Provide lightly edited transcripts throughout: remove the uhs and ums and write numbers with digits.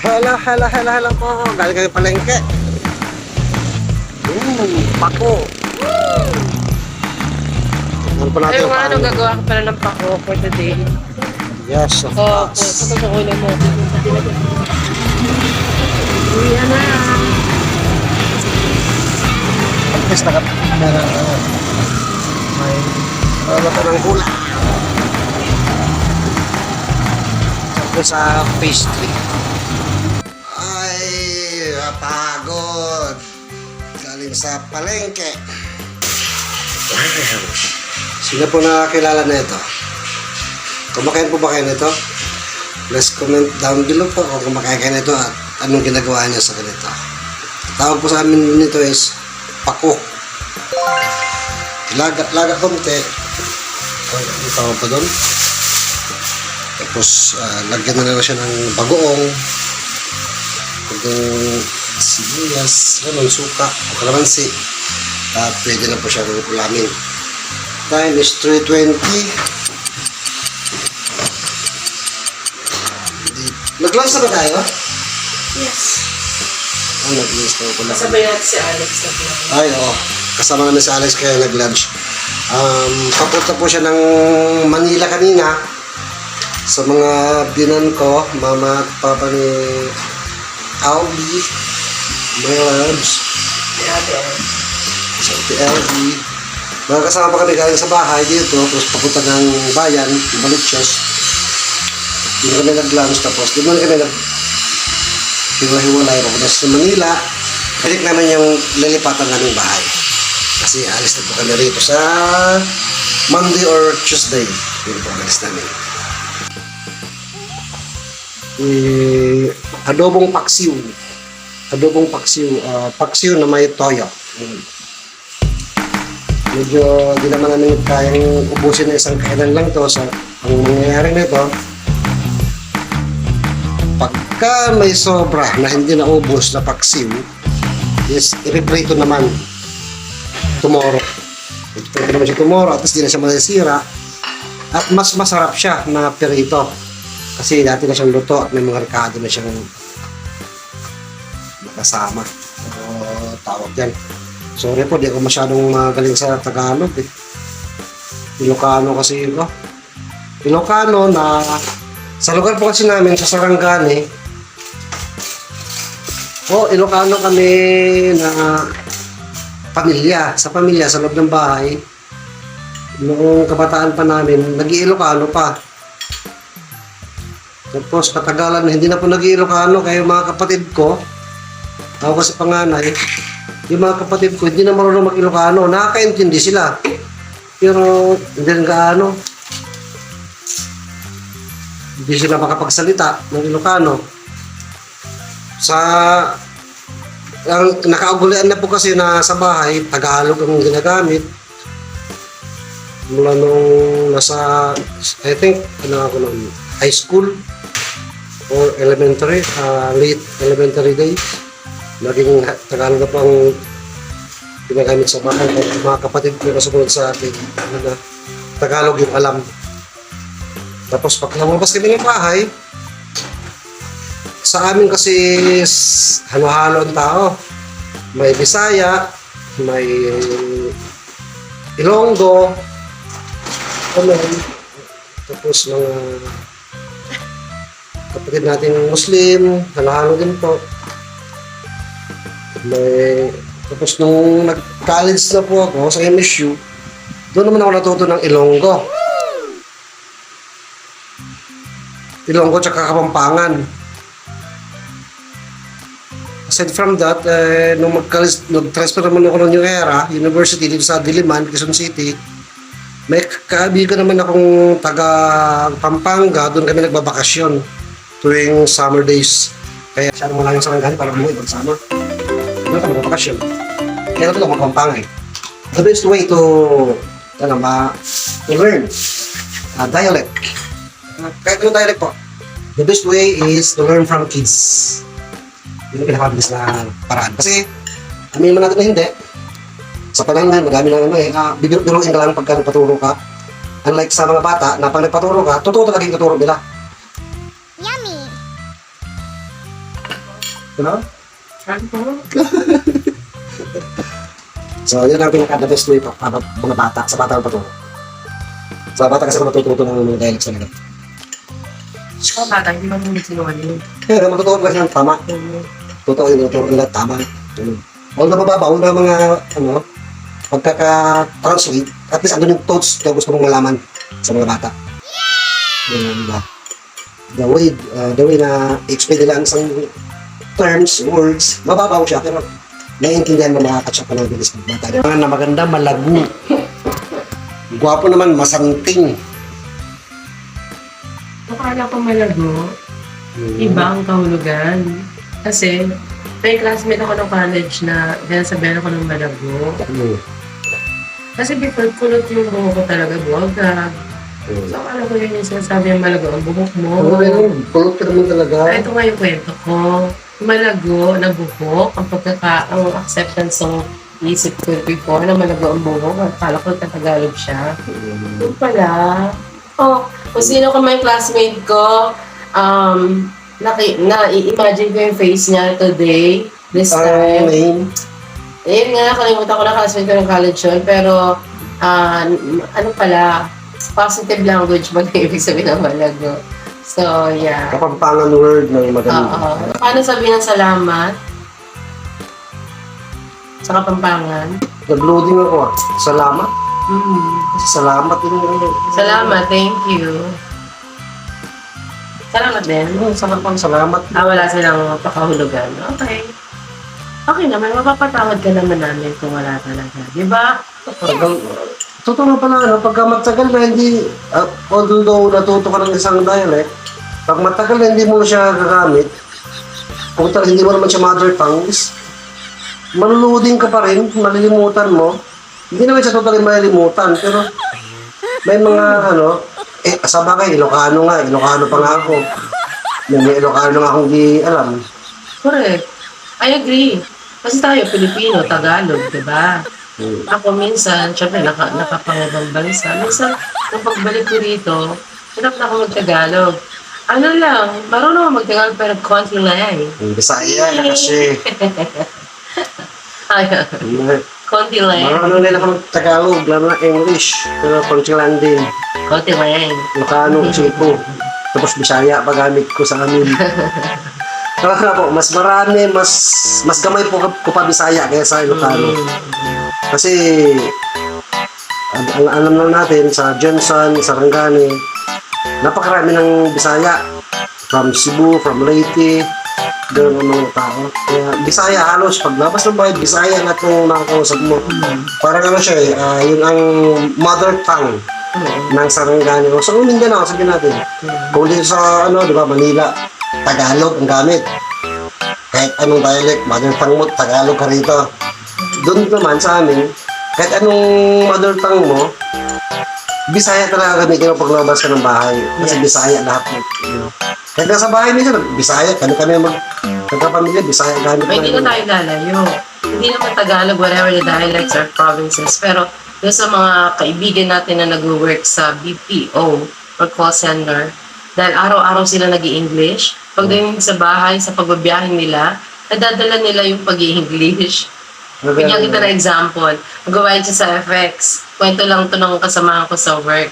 Hala po. Galing kami palengke. Pako. Ano pa natin Ayun yung nga, paano? gagawa ka pala ng pako for today. Yes, of Oo, course. pagkakulan mo. Uwi na. At least may mata ng gula. Sabi sa pastry. Ay, pagod. Galing sa palengke. Sino po nakakilala na ito? Kumakain po ba kayo nito? Please comment down below po kung kumakain kayo nito at anong ginagawa niyo sa ganito. Tawag po sa amin nito is pako. Laga konti. Ang tawag pa doon. Tapos lagyan na lang siya ng bagoong. Kung sibuyas, suka, o kalamansi. At pwede na po siya ulamin. Time is 3:20. Nag-lunch na ba tayo? Yes. Nag-lunch na pala. Kasabay natin si Alex na po. Ay, oo. Kasama namin si Alex kaya nag-lunch. Papunta po siya ng Manila kanina sa mga binan ko, mama at papa ni Aldi, my loves. Sa PLD. Magkasama pa kami galing sa bahay dito, tapos papunta ng bayan, Baliches. Doon kami nag-lunch, tapos doon kami hiwa-hiwalay papunta sa Manila. Balik namin yung lalipatan naming bahay. Kasi alis na po kami rito sa Monday or Tuesday. Yun po alis namin. Adobong paksiw. Adobong paksiw. Paksiw na may toyo. Medyo di naman namin kayang ubusin na isang kainan lang to. So, ang mangyayari nito, pagka may sobra na hindi naubos na paksiw, is i-reprito naman tomorrow. I-reprito naman siya tomorrow at least di na siya masisira at mas masarap siya na perito kasi dati na siyang luto at may mga rekado na siyang nakasama. Tawag yan. Sorry po, di ako masyadong magaling sa Tagalog eh. Ilocano kasi ito. Ilocano na sa lugar po kasi namin sa Sarangani. Ilocano kami na pamilya. Sa pamilya, sa loob ng bahay. Noong kabataan pa namin, nag-Ilocano pa. Tapos katagalan, hindi na po nag-Ilocano kaya yung mga kapatid ko, ako kasi panganay, yung mga kapatid ko, hindi na marunong mag-Ilocano. Nakakaintindi sila. Pero, hindi rin gaano. Hindi sila makapagsalita ng Ilocano. Ang nakaugulian na po kasi na sa bahay, Tagalog ang ginagamit. Mula nung nasa, I think, high school or elementary, late elementary days. Naging Tagalog na po ang ginagamit sa bahay. Mga kapatid ko na sumunod sa akin, Tagalog yung alam. Tapos pag lumabas kami ng bahay, sa amin kasi halo-halo ang tao. May Bisaya, may Ilonggo, tapos mga kapatid nating Muslim, halo-halo din po. Tapos nung nag-college na po ako sa MSU, doon naman ako natuto ng Ilonggo. Ilonggo tsaka Kapampangan. Aside from that, nung nag-transfer naman ako ng New Era University dito sa Diliman, Quezon City, may kaibigan naman akong taga Pampanga, doon kami nagbabakasyon tuwing summer days. Kaya siya naman lang yung Sarangani para bumuhay pagsama. Doon kami nagbabakasyon. Kaya ito lang magpampanga eh. The best way to learn dialect. Kahit anong dialect po. The best way is to learn from kids. Yun ang pinakabilis na paraan. Kasi, amin man natin na hindi. Sa panahon ngayon, madami lang bibiruin ka lang pagka nagpaturo ka. Unlike sa mga bata, na pag nagpaturo ka, totoo talaga yung tuturo nila. Yummy! Ano? Ano? So, yun ang pinaka-the best way para mga bata, sa bata pa to. Sa bata kasi matututo ng mga dialects nila. Sa bata, hindi ba muna sinungaling? Kaya matututo kasi ng tama. Totoo yung tuturo nila, tama. Huwag na mababa, huwag na mga, pagkaka-translate, at least andun yung thoughts na gusto mong malaman sa mga bata. And, the way na explain nila ang isang terms, words, mababaw siya, pero naiintindihan mo makakatsa pa ng bilis ng bata. Mga na maganda, malago. Gwapo naman, masanting. Akala ko malago, iba ang kahulugan. Kasi, may classmate ako ng college na sabihan ako ng malago. Kasi before, kulot yung buhok ko talaga, buwagag. So, akala ko yun yung sinasabi ng malago, ang buhok mo. Kulot ka naman talaga. Ito nga yung kwento ko. Malago na buhok, ang ang acceptance ng isip ko before na malago ang buhok. Akala ko Tagalog siya. Yung pala. Oh, kung sino ka may classmate ko, na-imagine ko yung face niya today, this time. Name? Ayun nga, nakalimutan ko na classmate ko ng college yun, pero ano pala, positive language ba na ibig sabihin ng malago? So, yeah. Kapampangan word ng maganda. Oo. Paano sabihin ng salamat? Sa Kapampangan? Nag-loading ako. Salamat. Kasi salamat din. Salamat, thank you. Salamat din. Salamat. Wala silang pakahulugan. Okay. Okay naman, mapapatawad ka naman namin kung wala talaga. Di ba? Totoo nga pala, pagka matagal na hindi, although natuto ka ng isang dialect, pag matagal na hindi mo na siya gagamit, kung hindi mo naman siya mother tongue, maluluding ka pa rin, malilimutan mo. Hindi naman siya totally malilimutan, pero may mga sa bagay, Ilocano pa nga ako. May Ilocano nga akong di alam. Correct. I agree. Kasi tayo, Pilipino, Tagalog, di ba? Ako minsan, syempre, nakapangabang bansa. Minsan, nung pagbalik ko rito, hirap na ako mag-Tagalog. Ano lang, marunong ako mag-Tagalog pero konti lang eh. Bisaya na kasi. Ay, konti lang. Marunong nila ako mag-Tagalog, lalo na English. Pero konti lang din. Konti lang. Ilocano kasi ito. Tapos Bisaya pa gamit ko sa amin. Kaya po, mas marami, mas gamay po ko pa Bisaya kaysa Ilocano. Kasi, ang alam lang natin sa Johnson, sa Rangani, napakarami ng Bisaya. From Cebu, from Leyte, doon ang mga tao. Kaya Bisaya halos, paglabas ng bahay, Bisaya na itong nakakausap mo. Parang siya yun ang mother tongue ng Sarangani. So, Mindanao, sabihin natin. Kung dito sa, di ba, Manila, Tagalog ang gamit. Kahit anong dialect, mother tongue mo, Tagalog ka rito. Doon naman sa amin, kahit anong mother tongue mo, Bisaya talaga gamitin mo pag lumabas ka ng bahay. Kasi Bisaya lahat mo. Kahit nasa bahay nila, Bisaya, kami magkapamilya, Bisaya gamit. Hindi na tayo lalayo. Hindi naman Tagalog, whatever the dialects or provinces. Pero doon sa mga kaibigan natin na nag-work sa BPO or call center, dahil araw-araw sila nag-i-English, pagdating sa bahay, sa pagbabiyahin nila, nadadala nila yung pag-i-English. Bigyan kita na example. Magawa siya sa FX. Kwento lang to ng kasamahan ko sa work.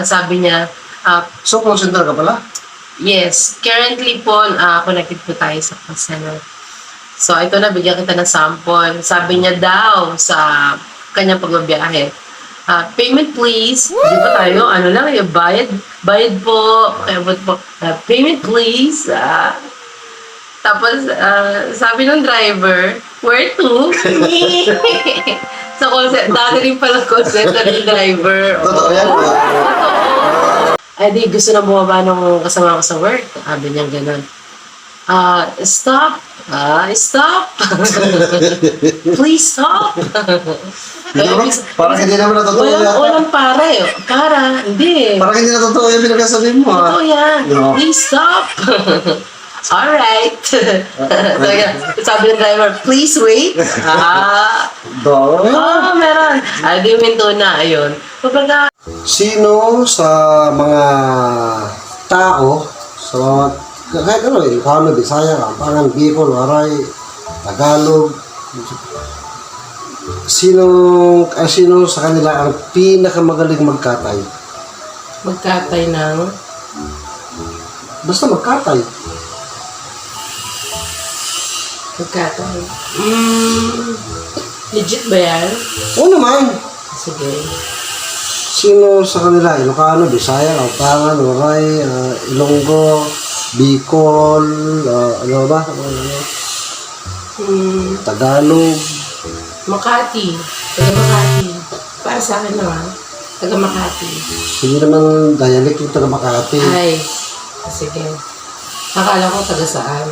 Sabi niya, So, call center ka pala? yes, currently po, connected po tayo sa call center. So, ito na, bigyan kita ng sample. Sabi niya daw sa kanyang pagbabiyahe, payment please. Di ba tayo, lang, yung bayad po. Payment please. Tapos, sabi ng driver, where to? Sa call center, dati rin pala call center ng driver. Totoo yan. Ay, di, gusto na bumaba nung kasama ko sa work. Sabi niya gano'n. Stop. Stop. Please stop. Parang hindi naman natotoo yan. Walang para eh. Hindi. Parang hindi natotoo yan pinagkasabihin mo. Totoo yan. No. Please stop. Alright. Sabi ng driver, please wait. Meron. Di minto na. Ayun. Kumbaga, Sino sa mga tao, sa mga kahit ano, Ilocano, Bisaya, Kapampangan, Bicol, Waray, Tagalog. Sino sa kanila ang pinakamagaling magkatay? Magkatay ng... Basta magkatay. Magkatay. Legit ba yan? Oo naman. Sige. Sino sa kanila? Ilocano, Bisaya, Kapampangan, Waray, Ilonggo, Bicol, ano ba? Tagalog. Makati. Taga Makati. Para sa akin naman. Taga Makati. Hindi naman dialect yung taga Makati. Ay. Sige. Akala ko taga saan.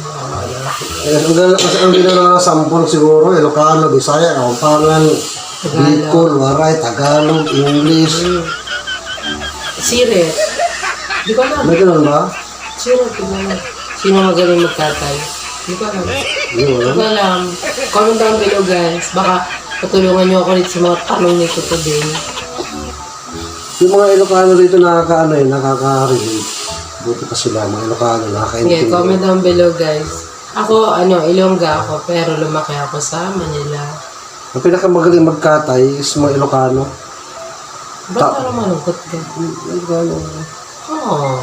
Ang ginagawa ng sampol siguro, Ilocano, Bisaya, Kapampangan, Bicol, Waray, Tagalog, English. Sirit. Di ko alam. May ganun ba? Sirit. Di ko alam. Sino magaling magkatay? Di ko alam. Hindi mo Di alam. ko alam. Comment down below guys. Baka patulungan niyo ako ulit sa mga tanong nito today. Yung mga Ilocano dito nakaka-relate. Buti pa sila, mga Ilocano, Okay, comment nakaka-intindi. down below guys. Ako, Ilongga ako, pero lumaki ako sa Manila. Ang pinakamagaling magkatay is mga Ilocano. Ba't parang malungkot ka? Ilocano. Oh.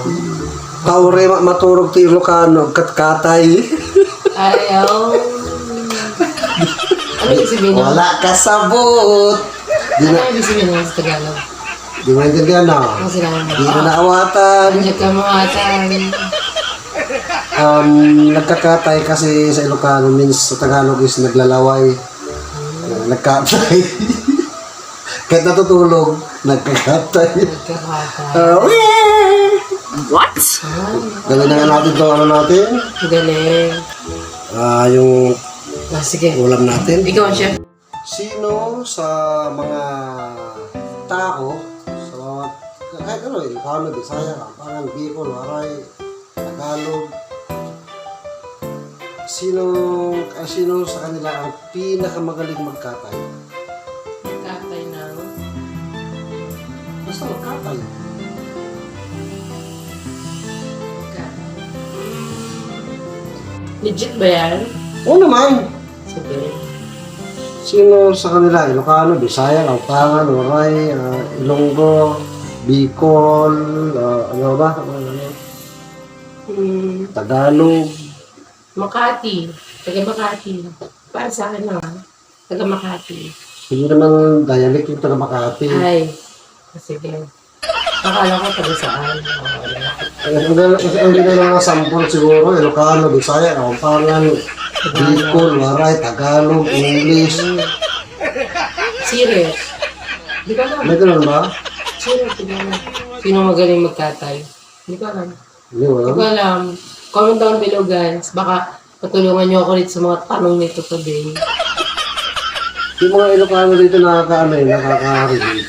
Kaure maturog ti Ilocano, katkatay. Ayaw. Ano ibig sabihin nun? Wala kasabot. Ano ibig sabihin nun sa Tagalog? Di mo naintindihan na. Ano sinabi mo? Di na naawatan. Andiyan ka mga atan. Nagkakatay kasi sa Ilocano means sa Tagalog is naglalaway. Nagkatay. Kahit natutulog, nagkakatay. Nagkakata. What? Gawin na nga natin itong ano natin. Galing. Yung Sige. ulam natin. Ikaw ang chef. Sino sa mga tao, sa mga, kahit ano, Ilocano, Bisaya, Kapampangan, Bicol, Waray, Tagalog, sino sa kanila ang pinakamagaling magkatay? Magkatay ng... Basta magkatay. Magkatay. Legit ba yan? Oo naman. Sige. Sino sa kanila? Ilocano, Bisaya, Kapampangan, Waray, Ilonggo, Bicol, ano ba? Tagalog. Makati. Taga Makati. Para sa akin naman. Taga Makati. Hindi naman dialect yung taga Makati. Ay. Sige. Akala ko taga saan. Ang ginagawa ng sampol siguro, Ilocano, Bisaya, Kapampangan, Bicol, Waray, Tagalog, English. Sirit. Di ko alam. May ganun ba? Sirit. Di ko alam. Sino magaling magkatay? Di ko alam. Hindi mo Di alam. ko alam. Comment down below guys. Baka patulungan niyo ako ulit sa mga tanong nito today. Yung mga Ilocano dito nakaka-relate.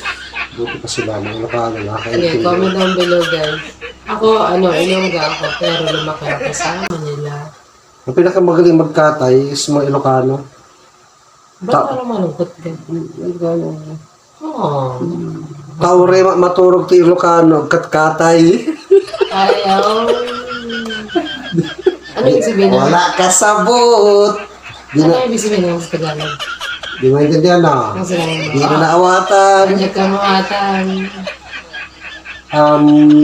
Buti pa sila, mga Ilocano, Okay, nakaka-intindi. comment down below guys. Ako, Ilongga ako, pero lumaki ako sa Manila. Ang pinakamagaling magkatay is mga Ilocano. Ba't parang malungkot ka? Ilocano. Oh. Kaure maturog ti Ilocano, katkatay. Ayaw. Ano ibig sabihin nun? Wala kasabot. Di Ano na, ibig sabihin nun sa Tagalog? di mo naintindihan na. Ano sinabi mo? Di na naawatan. Andiyan ka mga atan.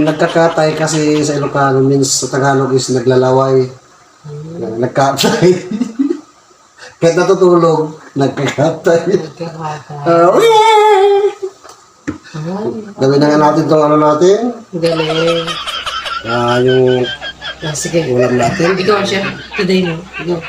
Nagkakatay kasi sa Ilocano means sa Tagalog is naglalaway. Nagkatay. Kahit natutulog, nagkakatay. Nagkakata. Gawin na nga natin itong ano natin. Galing. Yung Sige. ulam natin. Ikaw ang chef today mo. Ikaw.